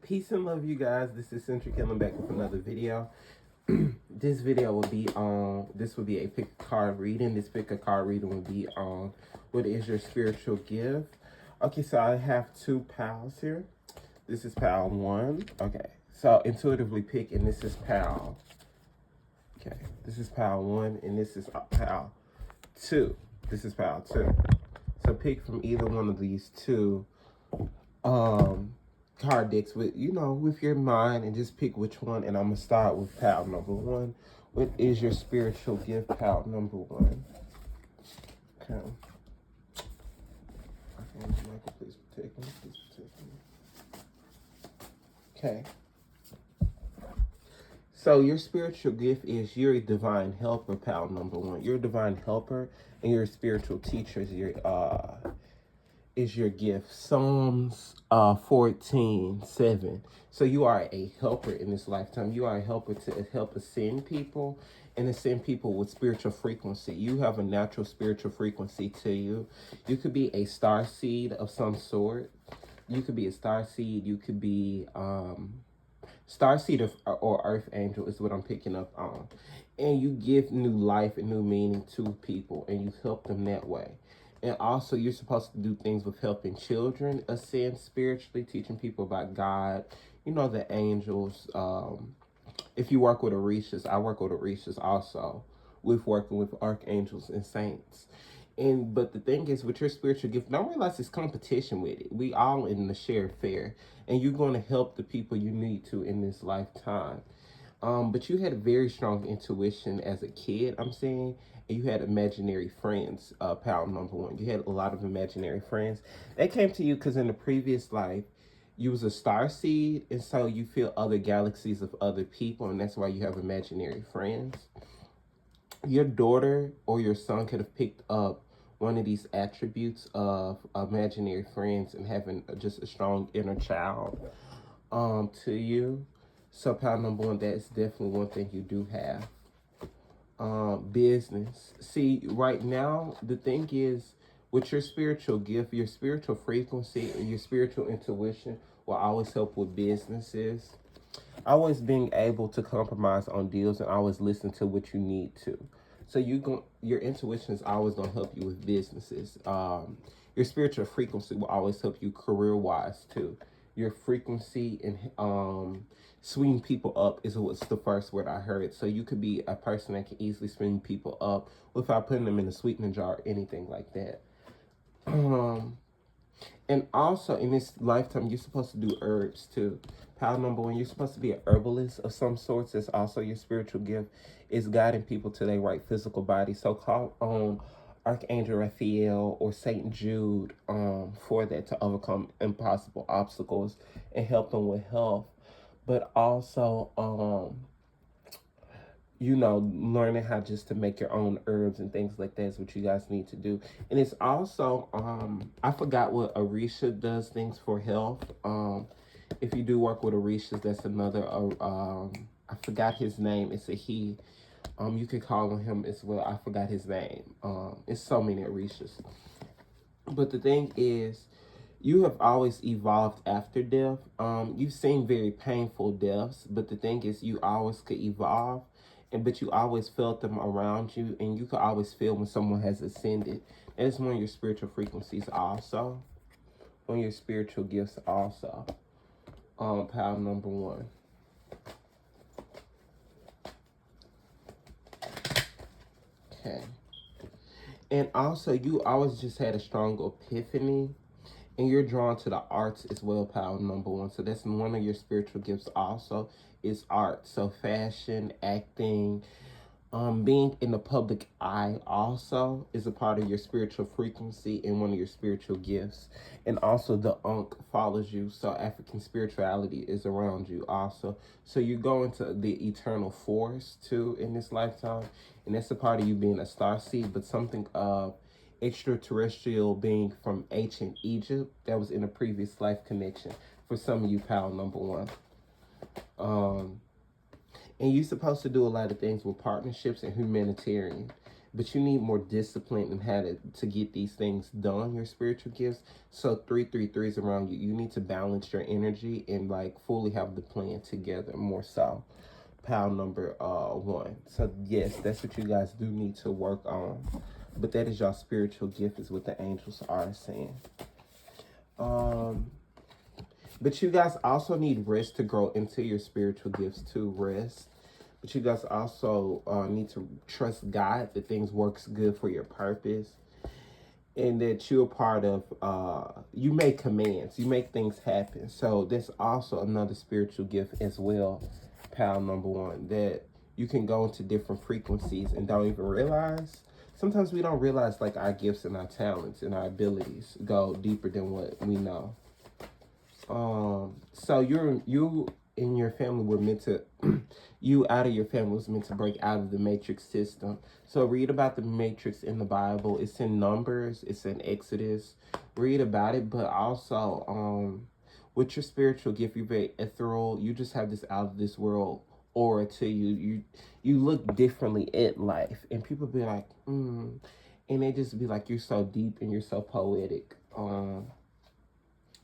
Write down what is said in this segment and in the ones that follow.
Peace and love, you guys. This is Centric coming back with another video. This video will be on, this will be a pick a card reading. This pick a card reading will be on what is your spiritual gift. Okay, so I have two pals here. This is pal one. Okay, so intuitively pick, and this is pal. Okay, this is pal one, and this is pal two. This is pal two. So pick from either one of these two card decks with with your mind, and just pick which one. And I'm gonna start with pal number one. What is your spiritual gift, pal number one? Okay. Michael, please protect me. Please protect me. Okay. So your spiritual gift is you're a divine helper, pal number one. You're a divine helper, and your spiritual teacher is your gift. Psalms 14:7. So you are a helper in this lifetime. You are a helper to help ascend people and ascend people with spiritual frequency. You have a natural spiritual frequency to you. You could be a star seed of some sort. You could be a star seed. You could be star seed or earth angel is what I'm picking up on. And you give new life and new meaning to people, and you help them that way. And also, you're supposed to do things with helping children ascend spiritually, teaching people about God, the angels. If you work with Orishas, I work with Orishas also, with working with archangels and saints. But the thing is, with your spiritual gift, don't realize it's competition with it. We all in the shared fair, and you're going to help the people you need to in this lifetime. But you had a very strong intuition as a kid, I'm saying, and you had imaginary friends, pal number one. You had a lot of imaginary friends. They came to you because in the previous life, you was a star seed, and so you feel other galaxies of other people, and that's why you have imaginary friends. Your daughter or your son could have picked up one of these attributes of imaginary friends and having just a strong inner child to you. So pal number one, that is definitely one thing you do have. Business. See, right now, the thing is, with your spiritual gift, your spiritual frequency, and your spiritual intuition will always help with businesses. Always being able to compromise on deals and always listen to what you need to. So your intuition is always gonna help you with businesses. Your spiritual frequency will always help you career-wise too. Your frequency and swing people up is what's the first word I heard. So you could be a person that can easily swing people up without putting them in a sweetener jar or anything like that. And also in this lifetime, you're supposed to do herbs too. Pal number one, you're supposed to be an herbalist of some sorts. It's also your spiritual gift is guiding people to their right physical body. So call on Archangel Raphael or Saint Jude for that, to overcome impossible obstacles and help them with health. But also learning how just to make your own herbs and things like that is what you guys need to do. And it's also, I forgot what Orisha does things for health. If you do work with Orishas, that's another, I forgot his name. It's a he. You could call on him as well. I forgot his name. It's so many Orishas. But the thing is, you have always evolved after death. You've seen very painful deaths, but the thing is, you always could evolve, but you always felt them around you, and you could always feel when someone has ascended. That is one of your spiritual frequencies also. One of your spiritual gifts also. Pal number one. Okay. And also, you always just had a strong epiphany, and you're drawn to the arts as well, pal number one. So that's one of your spiritual gifts also, is art. So fashion, acting, being in the public eye also is a part of your spiritual frequency and one of your spiritual gifts. And also the Ankh follows you, so African spirituality is around you also. So you go into the eternal force too in this lifetime, and that's a part of you being a star seed, but something of extraterrestrial being from ancient Egypt that was in a previous life connection for some of you, pal number one. And you're supposed to do a lot of things with partnerships and humanitarian. but you need more discipline in how to get these things done, your spiritual gifts. So 333 is around you. You need to balance your energy and like fully have the plan together more so. Pile number 1. So yes, that's what you guys do need to work on. But that is your spiritual gift, is what the angels are saying. But you guys also need rest to grow into your spiritual gifts too. Rest. But you guys also need to trust God that things works good for your purpose, and that you're part of, you make commands, you make things happen. So that's also another spiritual gift as well, pal number 1, that you can go into different frequencies and don't even realize. Sometimes we don't realize like our gifts and our talents and our abilities go deeper than what we know. So you and your family were meant to, you out of your family was meant to break out of the matrix system. So read about the matrix in the Bible. It's in Numbers, it's in Exodus. Read about it, but also with your spiritual gift, you're very ethereal. You just have this out of this world aura to you. You look differently at life, and people be like, and they just be like, you're so deep and you're so poetic.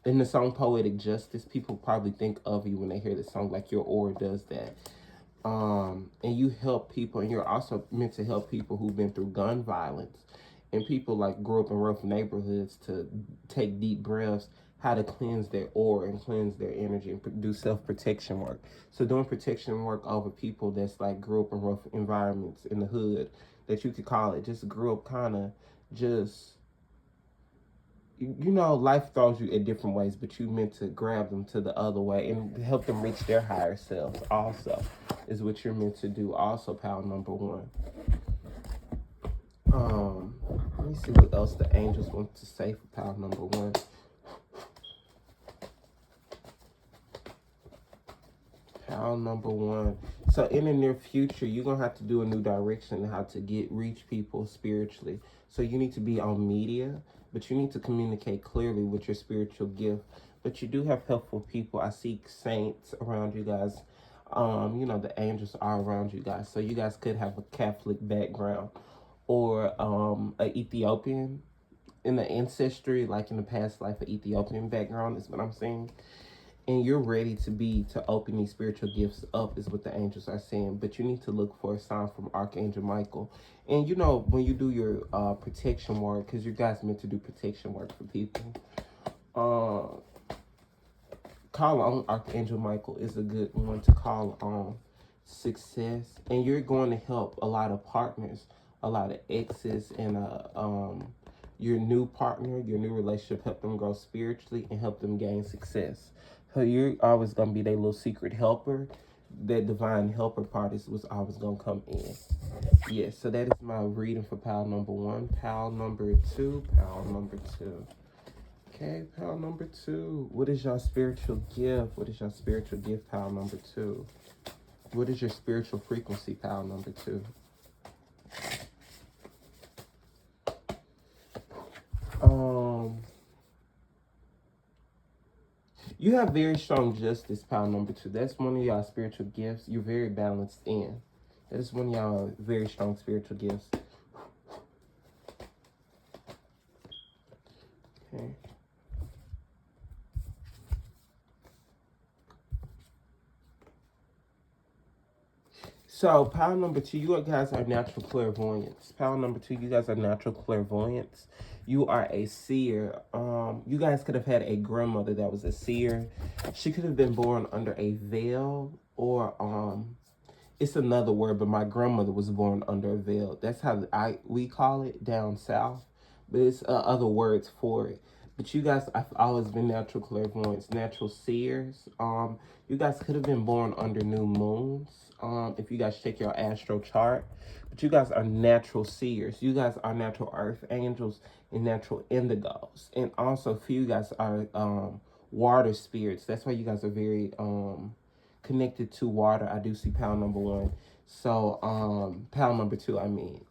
In the song Poetic Justice, people probably think of you when they hear the song, like your aura does that. And you help people, and you're also meant to help people who've been through gun violence, and people like grew up in rough neighborhoods to take deep breaths, how to cleanse their aura and cleanse their energy and do self-protection work. So doing protection work over people that's like grew up in rough environments in the hood, that you could call it, just grew up kind of just, you know, life throws you in different ways, but you meant to grab them to the other way and help them reach their higher selves also, is what you're meant to do also, pal number 1. Let me see what else the angels want to say for pal number 1. Pal number 1. So in the near future, you're going to have to do a new direction in how to reach people spiritually. So you need to be on media, but you need to communicate clearly with your spiritual gift. But you do have helpful people. I see saints around you guys. You know, the angels are around you guys. So you guys could have a Catholic background, or an Ethiopian in the ancestry, like in the past life, an Ethiopian background is what I'm saying. And you're ready to open these spiritual gifts up, is what the angels are saying. But you need to look for a sign from Archangel Michael. And you know, when you do your protection work, because you guys meant to do protection work for people, call on Archangel Michael is a good one to call on. Success. And you're going to help a lot of partners, a lot of exes, and your new partner, your new relationship, help them grow spiritually and help them gain success. So you're always going to be their little secret helper. That divine helper part is what's always going to come in. Yes, so that is my reading for pal number 1. Pal number 2. Pal number 2. Okay, pal number 2. What is your spiritual gift? What is your spiritual gift, pal number 2? What is your spiritual frequency, pal number 2? You have very strong justice, pal number 2. That's one of y'all spiritual gifts. You're very balanced in. That is one of y'all very strong spiritual gifts. Okay. So, pile number 2, you guys are natural clairvoyants. Pile number 2, you guys are natural clairvoyants. You are a seer. You guys could have had a grandmother that was a seer. She could have been born under a veil, or it's another word, but my grandmother was born under a veil. That's how we call it down south, but it's other words for it. But you guys, I've always been natural clairvoyants, natural seers. You guys could have been born under new moons. If you guys check your astro chart, but you guys are natural seers. You guys are natural earth angels and natural indigos, and also a few guys are water spirits. That's why you guys are very connected to water. I do see pal number 1. So pal number 2, I mean,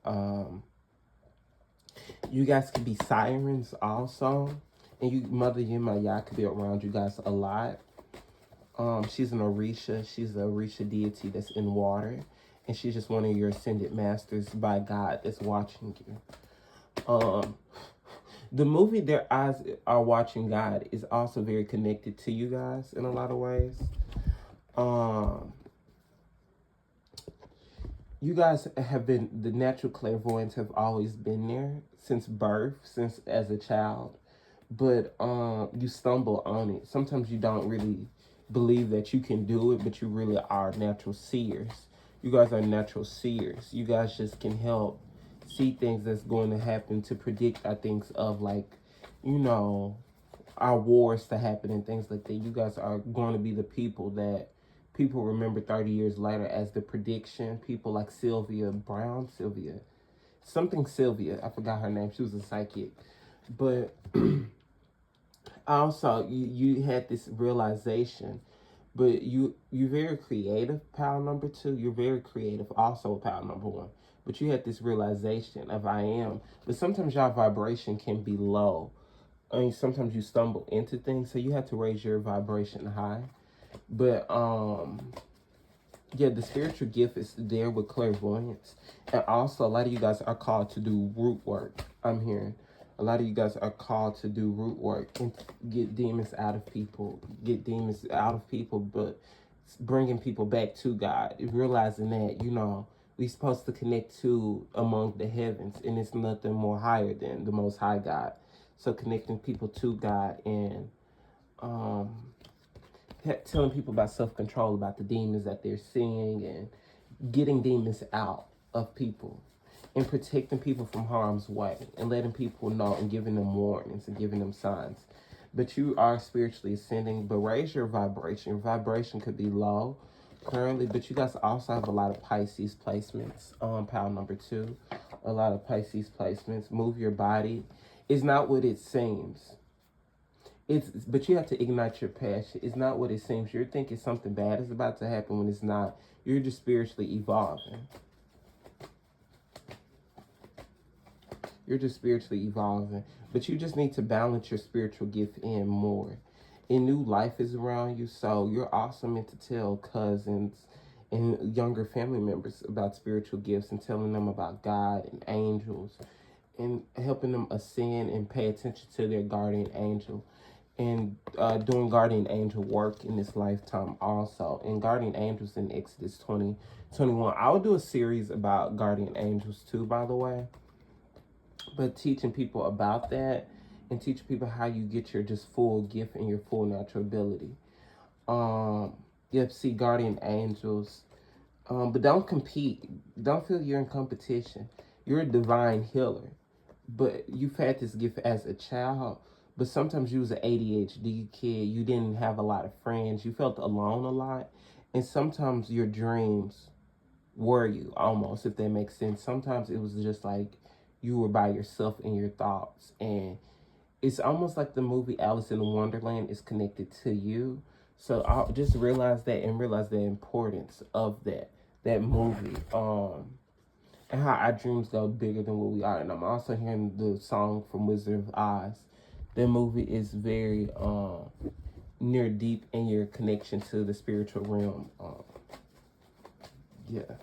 you guys could be sirens also. And you, Mother Yemaya, could be around you guys a lot. She's an Orisha. She's a Orisha deity that's in water. and she's just one of your ascended masters by God that's watching you. The movie Their Eyes Are Watching God is also very connected to you guys in a lot of ways. You guys have been, the natural clairvoyants have always been there since birth, since as a child. But you stumble on it. Sometimes you don't really believe that you can do it, but you really are natural seers. You guys are natural seers. You guys just can help see things that's going to happen, to predict things of, like, you know, our wars to happen and things like that. You guys are going to be the people that people remember 30 years later as the prediction. People like Sylvia, I forgot her name. She was a psychic. But also, you had this realization, but you're very creative, pile number 2. You're very creative, also pile number 1. But you had this realization of I am. But sometimes your vibration can be low. I mean, sometimes you stumble into things, so you have to raise your vibration high. But yeah, the spiritual gift is there with clairvoyance. And also, a lot of you guys are called to do root work. I'm hearing a lot of you guys are called to do root work and get demons out of people. But bringing people back to God. Realizing that, you know, we're supposed to connect to among the heavens, and it's nothing more higher than the Most High God. So connecting people to God, and telling people about self-control, about the demons that they're seeing, and getting demons out of people, and protecting people from harm's way, and letting people know, and giving them warnings, and giving them signs. But you are spiritually ascending, but raise your vibration. Your vibration could be low currently, but you guys also have a lot of Pisces placements on pile number 2. A lot of Pisces placements. Move your body. It's not what it seems. But you have to ignite your passion. It's not what it seems. You're thinking something bad is about to happen when it's not. You're just spiritually evolving. You're just spiritually evolving. But you just need to balance your spiritual gift in more. A new life is around you, so you're also meant to tell cousins and younger family members about spiritual gifts, and telling them about God and angels, and helping them ascend and pay attention to their guardian angel, and doing guardian angel work in this lifetime also. And guardian angels in Exodus 20:21. I will do a series about guardian angels too, by the way. But teaching people about that, and teaching people how you get your just full gift and your full natural ability. You have to see guardian angels. But don't compete. Don't feel you're in competition. You're a divine healer. But you've had this gift as a child. But sometimes you was an ADHD kid. You didn't have a lot of friends. You felt alone a lot. And sometimes your dreams were you, almost, if that makes sense. Sometimes it was just like you were by yourself in your thoughts. And it's almost like the movie Alice in Wonderland is connected to you. So I'll just realize that, and realize the importance of that movie. And how our dreams go bigger than what we are. And I'm also hearing the song from Wizard of Oz. That movie is very near deep in your connection to the spiritual realm. Yeah.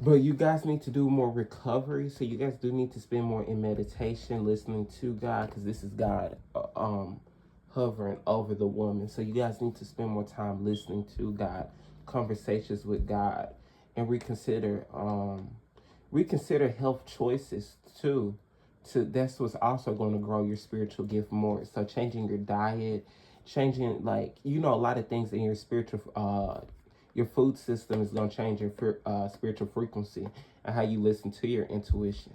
But you guys need to do more recovery. So you guys do need to spend more in meditation, listening to God, because this is God hovering over the woman. So you guys need to spend more time listening to God, conversations with God, and reconsider health choices too. That's what's also going to grow your spiritual gift more. So changing your diet, changing, like, you know, a lot of things in your spiritual your food system is going to change your spiritual frequency, and how you listen to your intuition.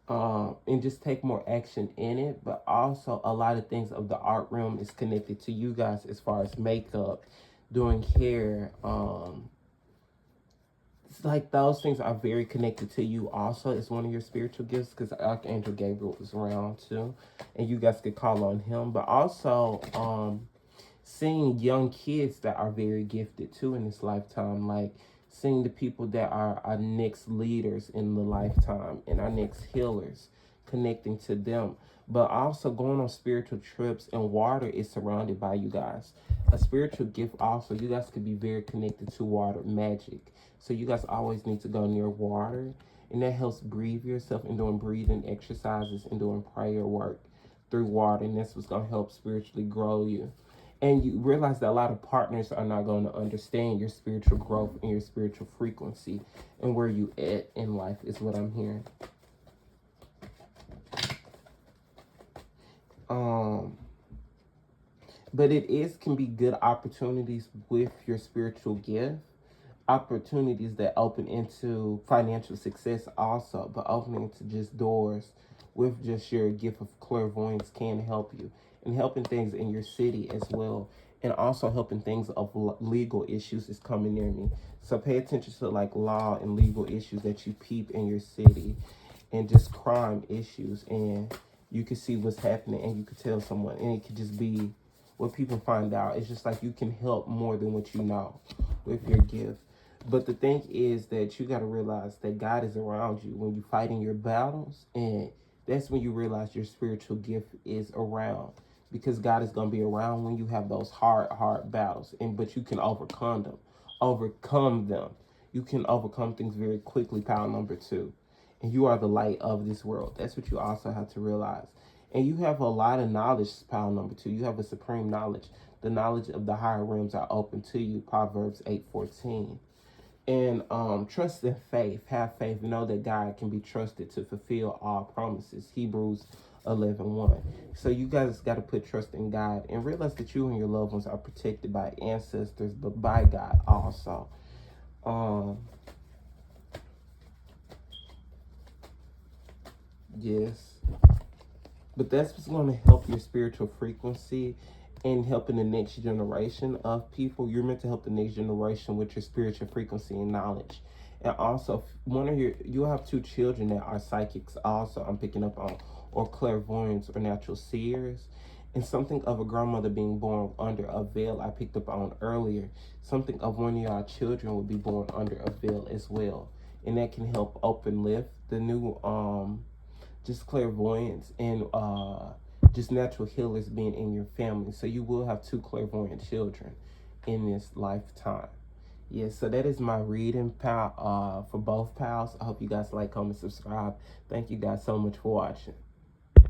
And just take more action in it. But also, a lot of things of the art realm is connected to you guys, as far as makeup, doing hair. It's like those things are very connected to you also. It's one of your spiritual gifts, because Archangel Gabriel is around too, and you guys could call on him. But also, seeing young kids that are very gifted too in this lifetime, like seeing the people that are our next leaders in the lifetime and our next healers, connecting to them. but also going on spiritual trips, and water is surrounded by you guys. A spiritual gift also, you guys could be very connected to water, magic. So you guys always need to go near water, and that helps breathe yourself and doing breathing exercises and doing prayer work through water, and that's what's going to help spiritually grow you. And you realize that a lot of partners are not going to understand your spiritual growth and your spiritual frequency and where you at in life is what I'm hearing. But it is can be good opportunities with your spiritual gift, opportunities that open into financial success also, but opening into just doors with just your gift of clairvoyance can help you, and helping things in your city as well, and also helping things of legal issues is coming near me. So pay attention to like law and legal issues that you peep in your city, and just crime issues, and you can see what's happening and you can tell someone, and it could just be what people find out. It's just like you can help more than what you know with your gift. But the thing is that you got to realize that God is around you when you fighting your battles, and that's when you realize your spiritual gift is around, because God is going to be around when you have those hard battles, and but you can overcome them. You can overcome things very quickly. Power number 2, and you are the light of this world. That's what you also have to realize. And you have a lot of knowledge, pile number 2. You have a supreme knowledge. The knowledge of the higher realms are open to you. Proverbs 8:14. And trust and faith. Have faith. Know that God can be trusted to fulfill all promises. Hebrews 11:1. So you guys got to put trust in God and realize that you and your loved ones are protected by ancestors, but by God also. Yes. But that's what's going to help your spiritual frequency and helping the next generation of people. You're meant to help the next generation with your spiritual frequency and knowledge. And also, you'll have 2 children that are psychics also, I'm picking up on, or clairvoyants or natural seers. And something of a grandmother being born under a veil I picked up on earlier. Something of one of y'all children will be born under a veil as well. And that can help open lift the new just clairvoyance and just natural healers being in your family. So you will have 2 clairvoyant children in this lifetime. Yes, so that is my reading for both pals. I hope you guys like, comment, subscribe. Thank you guys so much for watching.